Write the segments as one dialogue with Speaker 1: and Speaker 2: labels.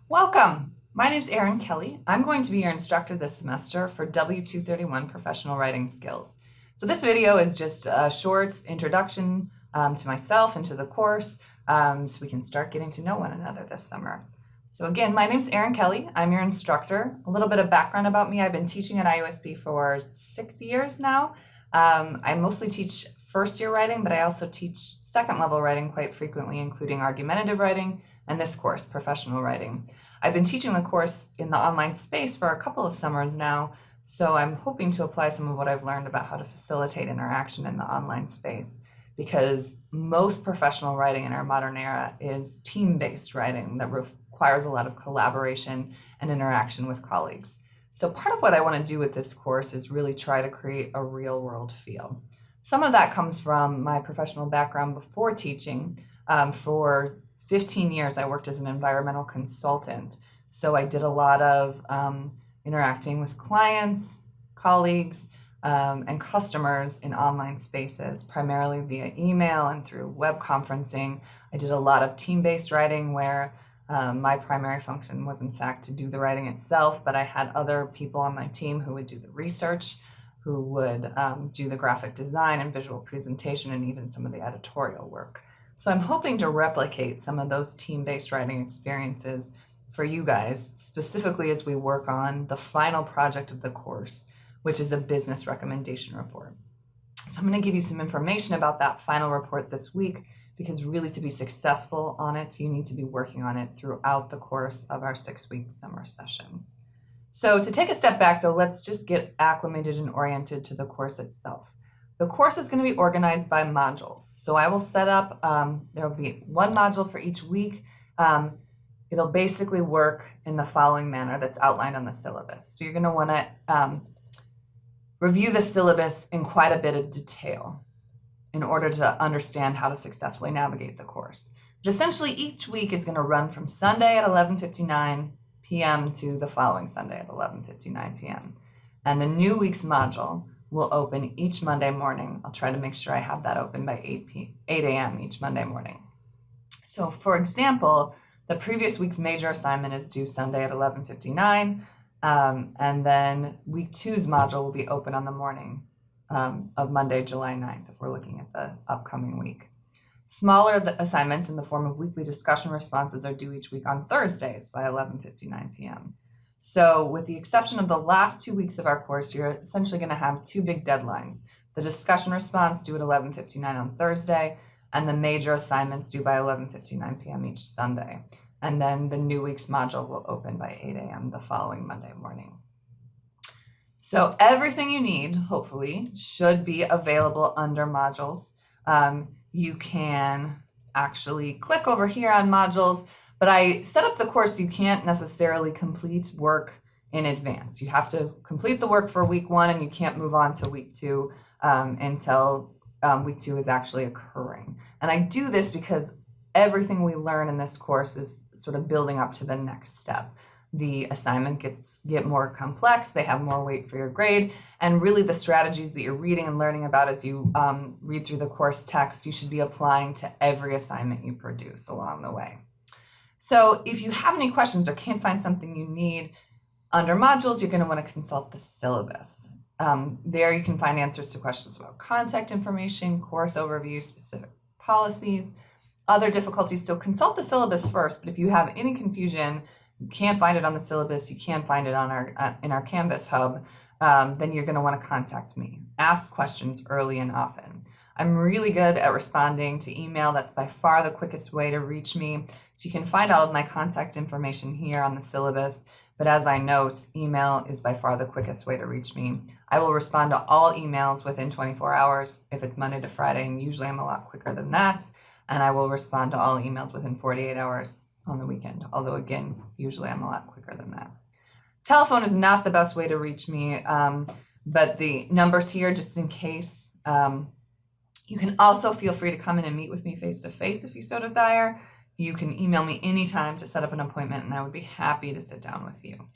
Speaker 1: Welcome! My name is Erin Kelly. I'm going to be your instructor this semester for W231 Professional Writing Skills. So this video is just a short introduction to myself and to the course so we can start getting to know one another this summer. So again, my name is Erin Kelly. I'm your instructor. A little bit of background about me. I've been teaching at IUSB for 6 years now. I mostly teach first year writing, but I also teach second level writing quite frequently, including argumentative writing and this course, professional writing. I've been teaching the course in the online space for a couple of summers now, so I'm hoping to apply some of what I've learned about how to facilitate interaction in the online space, because most professional writing in our modern era is team-based writing that requires a lot of collaboration and interaction with colleagues. So part of what I want to do with this course is really try to create a real-world feel. Some of that comes from my professional background before teaching. For 15 years, I worked as an environmental consultant. So I did a lot of interacting with clients, colleagues, and customers in online spaces, primarily via email and through web conferencing. I did a lot of team-based writing where my primary function was, in fact, to do the writing itself, but I had other people on my team who would do the research, who would do the graphic design and visual presentation, and even some of the editorial work. So I'm hoping to replicate some of those team-based writing experiences for you guys, specifically as we work on the final project of the course, which is a business recommendation report. So I'm going to give you some information about that final report this week, because really to be successful on it, you need to be working on it throughout the course of our 6-week summer session. So to take a step back though, let's just get acclimated and oriented to the course itself. The course is going to be organized by modules. So I will set up, there will be one module for each week. It'll basically work in the following manner that's outlined on the syllabus. So you're going to want to review the syllabus in quite a bit of detail in order to understand how to successfully navigate the course. But essentially each week is going to run from Sunday at 11:59 p.m. to the following Sunday at 11:59 p.m. And the new week's module will open each Monday morning. I'll try to make sure I have that open by 8 a.m. each Monday morning. So for example, the previous week's major assignment is due Sunday at 11:59, and then week 2's module will be open on the morning of Monday, July 9th, if we're looking at the upcoming week. Smaller assignments in the form of weekly discussion responses are due each week on Thursdays by 11:59 p.m. So with the exception of the last 2 weeks of our course, you're essentially going to have 2 big deadlines. The discussion response due at 11:59 on Thursday, and the major assignments due by 11:59 p.m. each Sunday. And then the new week's module will open by 8 a.m. the following Monday morning. So everything you need, hopefully, should be available under modules. You can actually click over here on modules, but I set up the course, you can't necessarily complete work in advance. You have to complete the work for week 1, and you can't move on to week 2 until week 2 is actually occurring. And I do this because everything we learn in this course is sort of building up to the next step. The assignment get more complex, they have more weight for your grade, and really the strategies that you're reading and learning about as you read through the course text, you should be applying to every assignment you produce along the way. So if you have any questions or can't find something you need under modules, you're going to want to consult the syllabus. There you can find answers to questions about contact information, course overview, specific policies, other difficulties. So consult the syllabus first, but if you have any confusion, you can't find it on the syllabus, you can't find it on in our Canvas hub, then you're going to want to contact me. Ask questions early and often. I'm really good at responding to email. That's by far the quickest way to reach me. So you can find all of my contact information here on the syllabus, but as I note, email is by far the quickest way to reach me. I will respond to all emails within 24 hours if it's Monday to Friday, and usually I'm a lot quicker than that. And I will respond to all emails within 48 hours on the weekend, although again, usually I'm a lot quicker than that. Telephone is not the best way to reach me, but the numbers here, just in case. You can also feel free to come in and meet with me face-to-face if you so desire. You can email me anytime to set up an appointment, and I would be happy to sit down with you.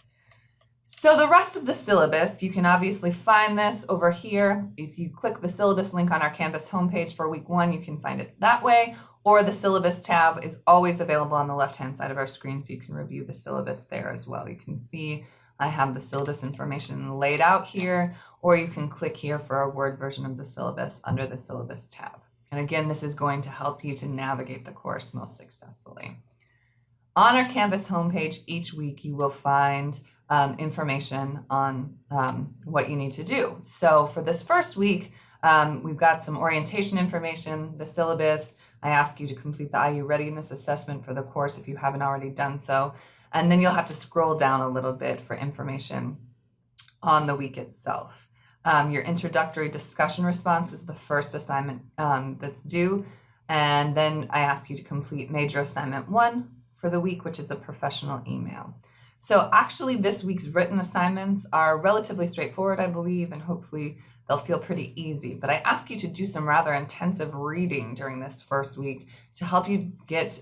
Speaker 1: So the rest of the syllabus, you can obviously find this over here. If you click the syllabus link on our Canvas homepage for week 1, you can find it that way, or the syllabus tab is always available on the left-hand side of our screen, so you can review the syllabus there as well. You can see I have the syllabus information laid out here, or you can click here for a Word version of the syllabus under the syllabus tab. And again, this is going to help you to navigate the course most successfully. On our Canvas homepage each week, you will find information on what you need to do. So for this first week, we've got some orientation information, the syllabus. I ask you to complete the IU readiness assessment for the course if you haven't already done so. And then you'll have to scroll down a little bit for information on the week itself. Your introductory discussion response is the first assignment that's due. And then I ask you to complete major assignment 1 for the week, which is a professional email. So actually this week's written assignments are relatively straightforward, I believe, and hopefully they'll feel pretty easy. But I ask you to do some rather intensive reading during this first week to help you get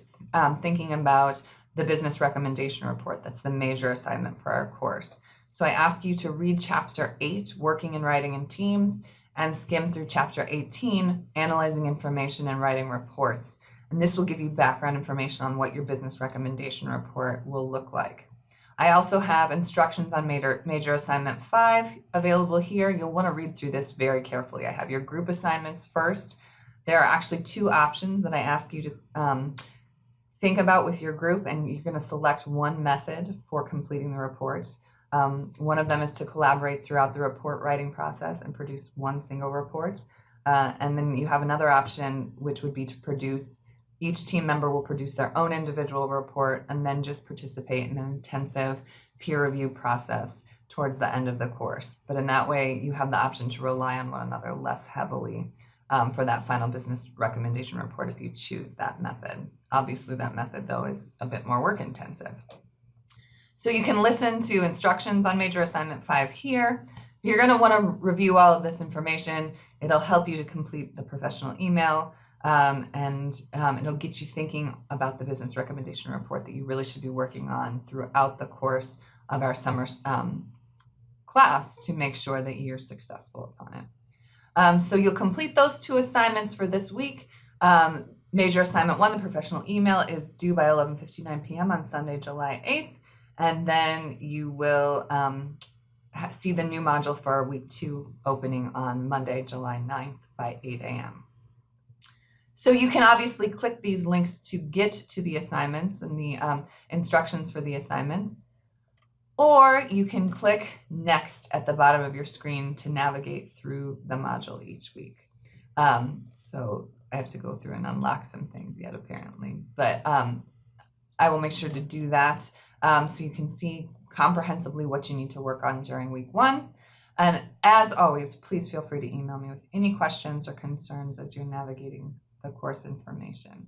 Speaker 1: thinking about the business recommendation report. That's the major assignment for our course. So I ask you to read chapter 8, Working and Writing in Teams, and skim through chapter 18, Analyzing Information and Writing Reports. And this will give you background information on what your business recommendation report will look like. I also have instructions on major assignment 5 available here. You'll want to read through this very carefully. I have your group assignments first. There are actually 2 options that I ask you to think about with your group, and you're going to select one method for completing the report. One of them is to collaborate throughout the report writing process and produce one single report. And then you have another option, which would be to produce, each team member will produce their own individual report and then just participate in an intensive peer review process towards the end of the course. But in that way, you have the option to rely on one another less heavily for that final business recommendation report if you choose that method. Obviously, that method, though, is a bit more work intensive. So you can listen to instructions on major assignment 5 here. You're going to want to review all of this information. It'll help you to complete the professional email, and it'll get you thinking about the business recommendation report that you really should be working on throughout the course of our summer class to make sure that you're successful upon it. So you'll complete those 2 assignments for this week. Major assignment 1, the professional email, is due by 11:59 p.m. on Sunday, July 8th. And then you will see the new module for week 2 opening on Monday, July 9th by 8 a.m. So you can obviously click these links to get to the assignments and the instructions for the assignments, or you can click next at the bottom of your screen to navigate through the module each week. So I have to go through and unlock some things yet, apparently, but I will make sure to do that so you can see comprehensively what you need to work on during week 1. And as always, please feel free to email me with any questions or concerns as you're navigating the course information.